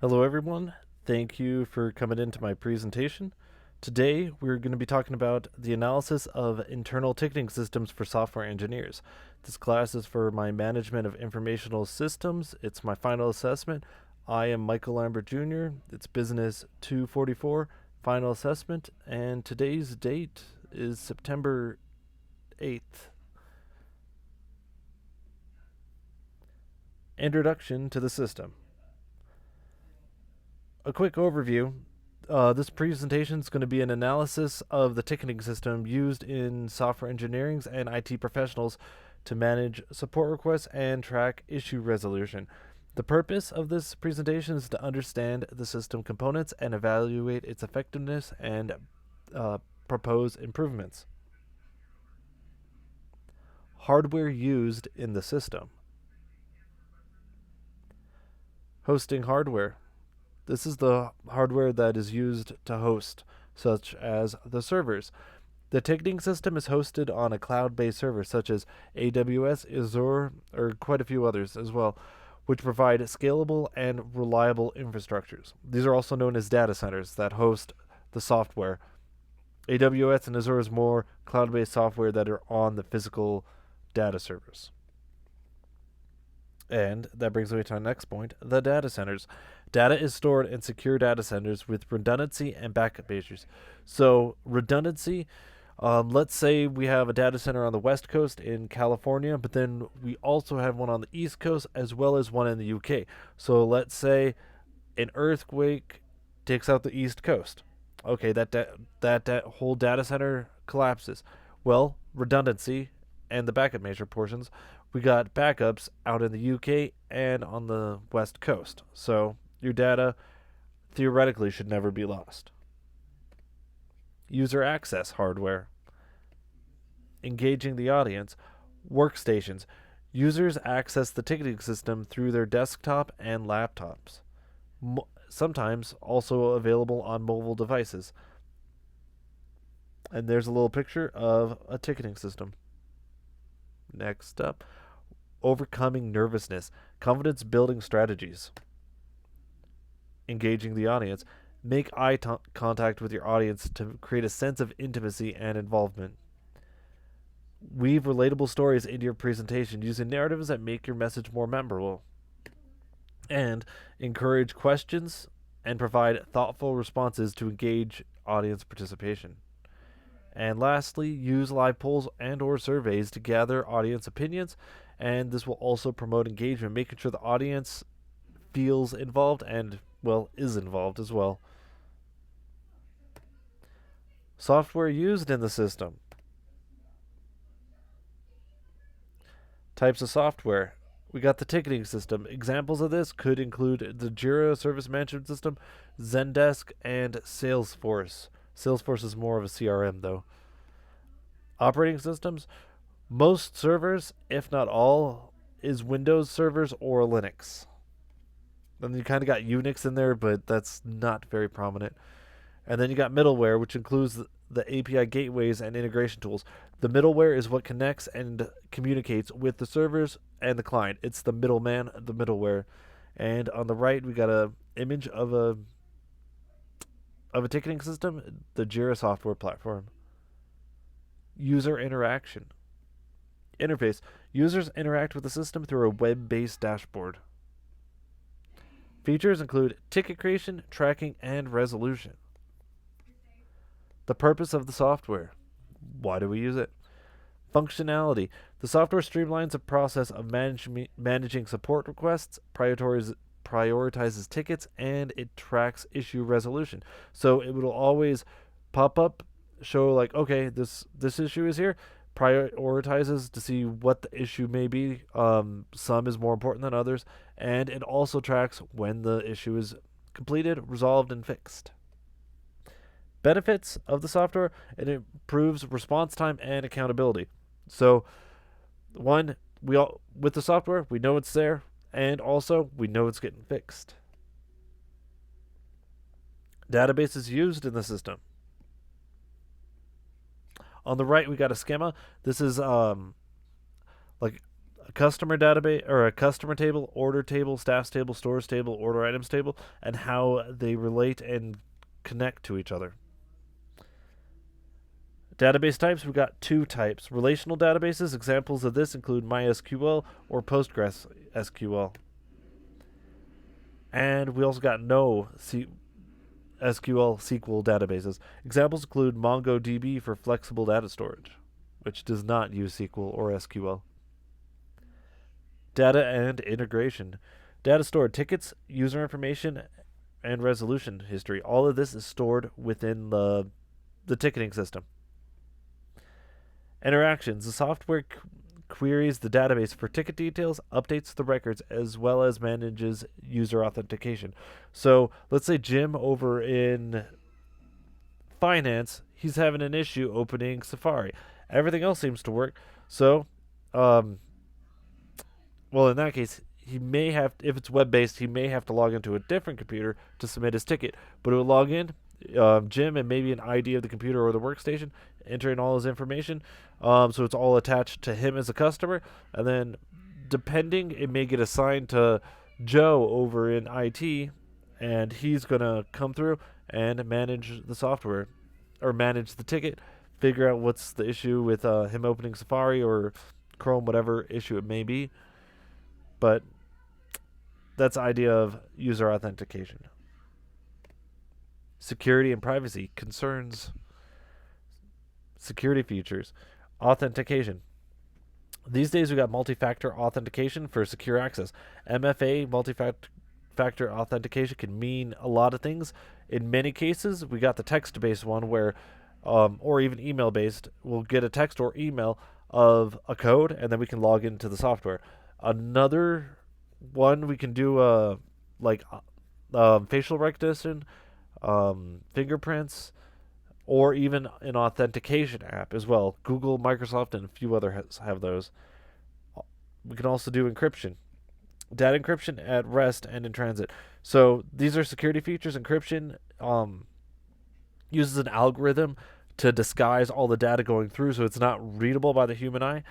Hello, everyone. Thank you for coming into my presentation. Today, we're going to be talking about the analysis of internal ticketing systems for software engineers. This class is for my management of informational systems. It's my final assessment. I am Michael Lambert Jr. It's Business 244, final assessment, and today's date is September 8th. Introduction to the system. A quick overview. This presentation is going to be an analysis of the ticketing system used in software engineering and IT professionals to manage support requests and track issue resolution. The purpose of this presentation is to understand the system components and evaluate its effectiveness and propose improvements. Hardware used in the system. Hosting hardware. This is the hardware that is used to host, such as the servers. The ticketing system is hosted on a cloud-based server such as AWS, Azure, or quite a few others as well, which provide scalable and reliable infrastructures. These are also known as data centers that host the software. AWS and Azure is more cloud-based software that are on the physical data servers. And that brings me to our next point, the data centers. Data is stored in secure data centers with redundancy and backup measures. So, redundancy, let's say we have a data center on the West Coast in California, but then we also have one on the East Coast as well as one in the UK. So, let's say an earthquake takes out the East Coast. Okay, that whole data center collapses. Well, redundancy and the backup measure portions, we got backups out in the UK and on the West Coast. So your data theoretically should never be lost. User access hardware. Engaging the audience. Workstations. Users access the ticketing system through their desktop and laptops. Sometimes also available on mobile devices. And there's a little picture of a ticketing system. Next up, overcoming nervousness, confidence building strategies. Engaging the audience. Make eye contact with your audience to create a sense of intimacy and involvement. Weave relatable stories into your presentation using narratives that make your message more memorable. And encourage questions and provide thoughtful responses to engage audience participation. And lastly, use live polls and or surveys to gather audience opinions, and this will also promote engagement, making sure the audience feels involved and, well, is involved as well. Software used in the system. Types of software. We got the ticketing system. Examples of this could include the Jira Service Management System, Zendesk, and Salesforce. Salesforce is more of a CRM, though. Operating systems. Most servers, if not all, is Windows servers or Linux. Then you kind of got Unix in there, but that's not very prominent. And then you got middleware, which includes the API gateways and integration tools. The middleware is what connects and communicates with the servers and the client. It's the middleman, the middleware. And on the right, we got a image of a ticketing system, the Jira software platform. User interaction. Interface. Users interact with the system through a web-based dashboard. Features include ticket creation, tracking, and resolution. The purpose of the software. Why do we use it? Functionality. The software streamlines the process of managing support requests, prioritizes tickets, and it tracks issue resolution. So it will always pop up, show like, okay, this issue is here, prioritizes to see what the issue may be. Some is more important than others, and it also tracks when the issue is completed, resolved, and fixed. Benefits of the software: it improves response time and accountability. So, one, we all with the software we know it's there, and also we know it's getting fixed. Databases used in the system. On the right, we got a schema. This is like A customer database or a customer table, order table, staffs table, stores table, order items table, and how they relate and connect to each other. Database types, we've got two types. Relational databases, examples of this include MySQL or PostgreSQL. And we also got SQL SQL databases. Examples include MongoDB for flexible data storage, which does not use SQL or SQL. Data and integration. Data stored, tickets, user information, and resolution history. All of this is stored within the ticketing system. Interactions. The software queries the database for ticket details, updates the records, as well as manages user authentication. So let's say Jim over in finance, he's having an issue opening Safari. Everything else seems to work. So, well, in that case, he may have, if it's web-based, he may have to log into a different computer to submit his ticket. But it will log in, Jim, and maybe an ID of the computer or the workstation, entering all his information. So it's all attached to him as a customer. And then, depending, it may get assigned to Joe over in IT, and he's going to come through and manage the software, or manage the ticket, figure out what's the issue with him opening Safari or Chrome, whatever issue it may be. But that's the idea of user authentication. Security and privacy concerns. Security features. Authentication. These days we got multi-factor authentication for secure access. MFA, multi-factor authentication, can mean a lot of things. In many cases, we got the text-based one where, or even email-based, we'll get a text or email of a code, and then we can log into the software. Another one, we can do facial recognition, fingerprints, or even an authentication app as well. Google, Microsoft, and a few others have those. We can also do encryption. Data encryption at rest and in transit. So these are security features. Encryption uses an algorithm to disguise all the data going through so it's not readable by the human eye.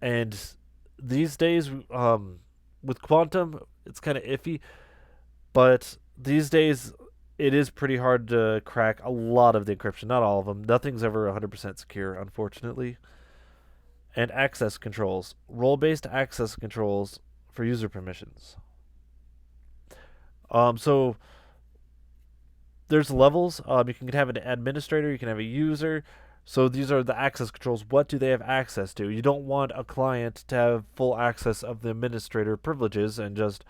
And these days, with quantum, it's kind of iffy. But these days, it is pretty hard to crack a lot of the encryption. Not all of them. Nothing's ever 100% secure, unfortunately. And access controls. Role-based access controls for user permissions. So there's levels. You can have an administrator. You can have a user. So these are the access controls. What do they have access to? You don't want a client to have full access of the administrator privileges and just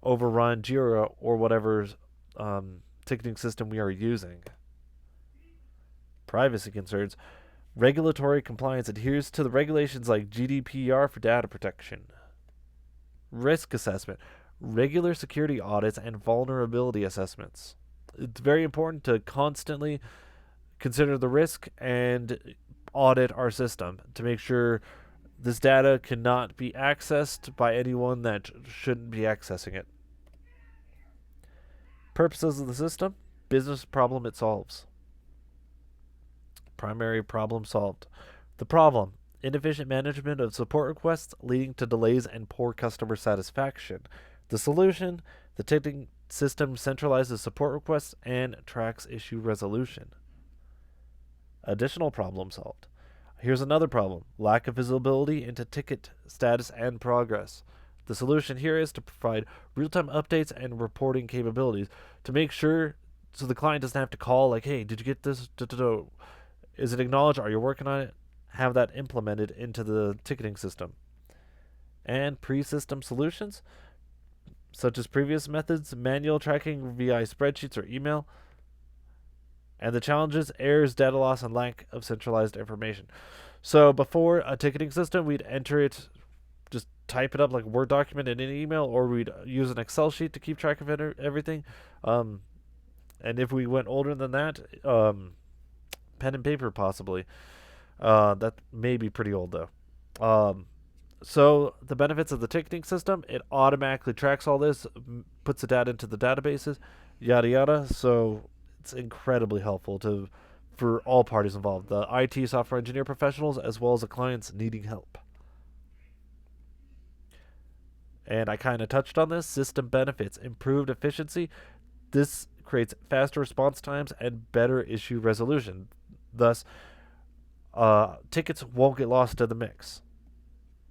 overrun Jira or whatever ticketing system we are using. Privacy concerns. Regulatory compliance adheres to the regulations like GDPR for data protection. Risk assessment. Regular security audits and vulnerability assessments. It's very important to constantly consider the risk and audit our system to make sure this data cannot be accessed by anyone that shouldn't be accessing it. Purposes of the system. Business problem it solves. Primary problem solved. The problem. Inefficient management of support requests leading to delays and poor customer satisfaction. The solution. The ticketing system centralizes support requests and tracks issue resolution. Additional problem solved. Here's another problem. Lack of visibility into ticket status and progress. The solution here is to provide real-time updates and reporting capabilities to make sure so the client doesn't have to call like, hey, did you get this? Is it acknowledged? Are you working on it? Have that implemented into the ticketing system. And pre-system solutions, such as previous methods, manual tracking via spreadsheets or email. And the challenges, errors, data loss, and lack of centralized information. So before a ticketing system, we'd enter it, just type it up like a Word document in an email, or we'd use an Excel sheet to keep track of everything. And if we went older than that, pen and paper possibly. That may be pretty old though. So the benefits of the ticketing system, it automatically tracks all this, puts the data into the databases, yada yada. So it's incredibly helpful for all parties involved, the IT software engineer professionals as well as the clients needing help. And I kind of touched on this. System benefits, improved efficiency. This creates faster response times and better issue resolution. Thus, tickets won't get lost to the mix.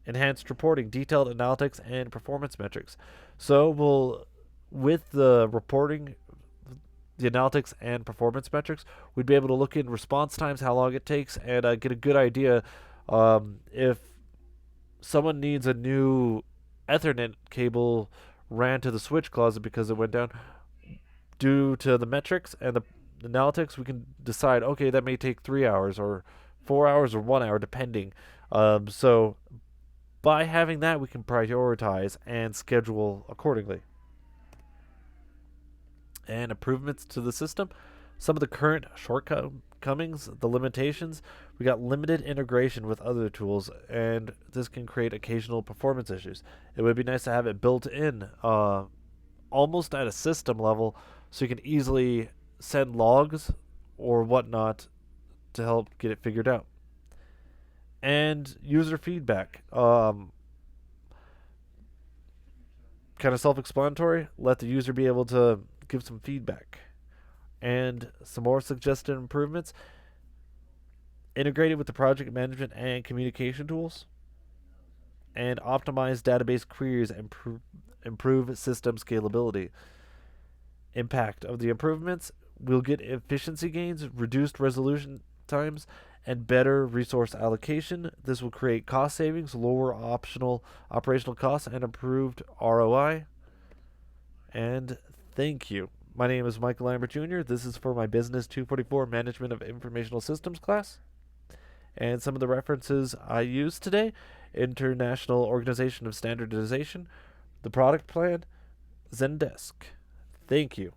Enhanced reporting, detailed analytics, and performance metrics. So with the reporting, the analytics and performance metrics, we'd be able to look in response times, how long it takes, and get a good idea if someone needs a new Ethernet cable ran to the switch closet because it went down. Due to the metrics and the analytics, we can decide, okay, that may take 3 hours or 4 hours or 1 hour, depending. So by having that, we can prioritize and schedule accordingly. And improvements to the system. Some of the current shortcomings, the limitations, we got limited integration with other tools, and this can create occasional performance issues. It would be nice to have it built in almost at a system level so you can easily send logs or whatnot to help get it figured out. And user feedback. Kind of self-explanatory. Let the user be able to give some feedback. And some more suggested improvements. Integrated with the project management and communication tools. And optimize database queries and improve system scalability. Impact of the improvements: we'll get efficiency gains, reduced resolution times, and better resource allocation. This will create cost savings, lower operational costs, and improved ROI. And thank you. My name is Michael Lambert Jr. This is for my Business 244 Management of Informational Systems class. And some of the references I used today: International Organization of Standardization, the Product Plan, Zendesk. Thank you.